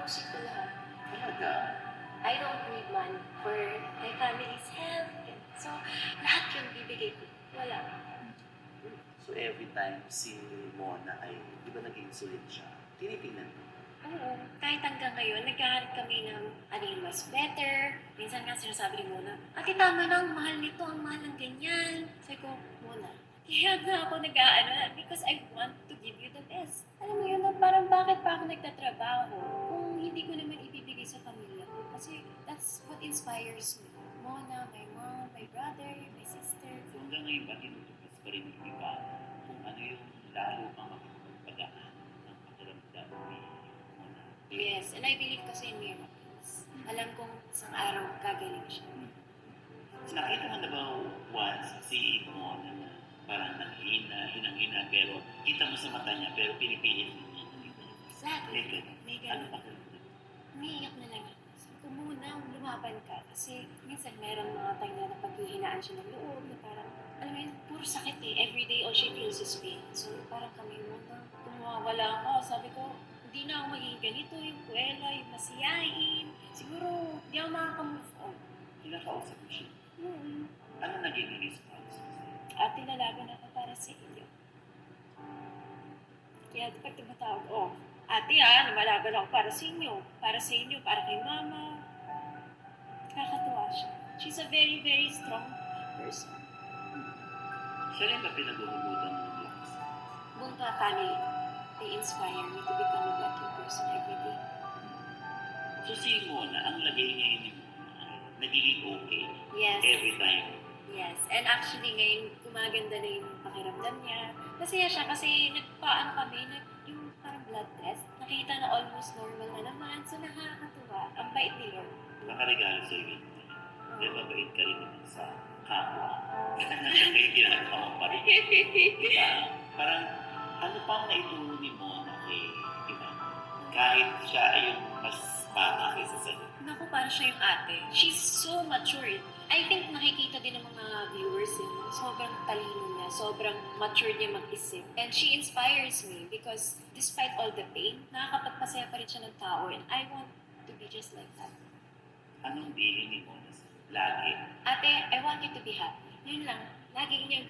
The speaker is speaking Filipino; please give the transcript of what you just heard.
Pinoposit ko lahat. Talaga? I don't need money for my family's health. So, lahat yung bibigay ko. Wala. So every time si Mona ay, di ba nag-insulin siya, tinitingnan mo. Oo. Kahit hanggang ngayon, nagkahanap kami ng ano yung mas better. Minsan nga sinasabi ni Mona, ate tama na, ang mahal nito, ang mahal ng ganyan. Sabi ko, Mona, kaya nga ako nag-aano because I want to give you the best. Alam mo yun, parang bakit pa ako nagtatrabaho kung hindi ko naman ibibigay sa pamilya ko? Kasi that's what inspires me. Mona, my mom, my brother, my sister. So hanggang ngayon ba tinutukas pa rin yung iba kung ano yung lalo pang makikipagpagaan ng pakiramdam ni Mona? Yes, and I believe kasi in miracles. Alam kong isang araw gagaling siya. So, nakita mo na ba once si Mona na parang nanghina, hinang-hina, pero kita mo sa mata niya, pero pinipilit niya. Exactly. May Ano ganun. ba? Umiiyak na lang ako. Sabi ko muna, lumaban ka. Kasi minsan meron mga time na napaghihinaan siya ng loob na parang, alam mo yun, puro sakit eh. Everyday all she feels is pain. So parang kami muna, kung mawawala ako, sabi ko, hindi na ako magiging ganito, yung kuwela, yung masiyahin. Siguro, hindi ako makaka-move on. Kinakausap mo siya. Hmm. Ano naging response mo sa'yo? At tinalaban ako para sa iyo. Kaya pag tumatawag, oh, ate lumalaban ako para sa inyo, para kay mama. Nakakatuwa siya. She's a very, very strong person. Siya rin ba pinaguhugutan mo ng lakas? Buong family, they inspire me to become a better person every day. So si Mona, ang lagay ngayon ni Mona ay nagiging okay Yes. every time. Yes. And actually, ngayon, gumaganda na yung pakiramdam niya. Masaya siya kasi nagpaano kami, yung parang blood test. Nakita na almost normal na naman. So, nakakatuwa. Ang bait ni Lord. Nakaregalo sa'yo yun. Kaya mabait ka rin naman sa kapwa. Kaya ginagawa mo pa rin. Diba? Parang ano pang naituro ni Mona kay iba? Kahit siya ay yung mas bata kaysa sa'yo. Naku, parang siya yung ate. She's so matured. I think nakikita din ng mga viewers yun. Sobrang talino niya. Sobrang mature niya mag-isip. And she inspires me because despite all the pain, nakakapagpasaya pa rin siya ng tao. And I want to be just like that. Anong bilin ni Mona sa'yo? Lagi. Ate, I want you to be happy. Yun lang. Lagi niya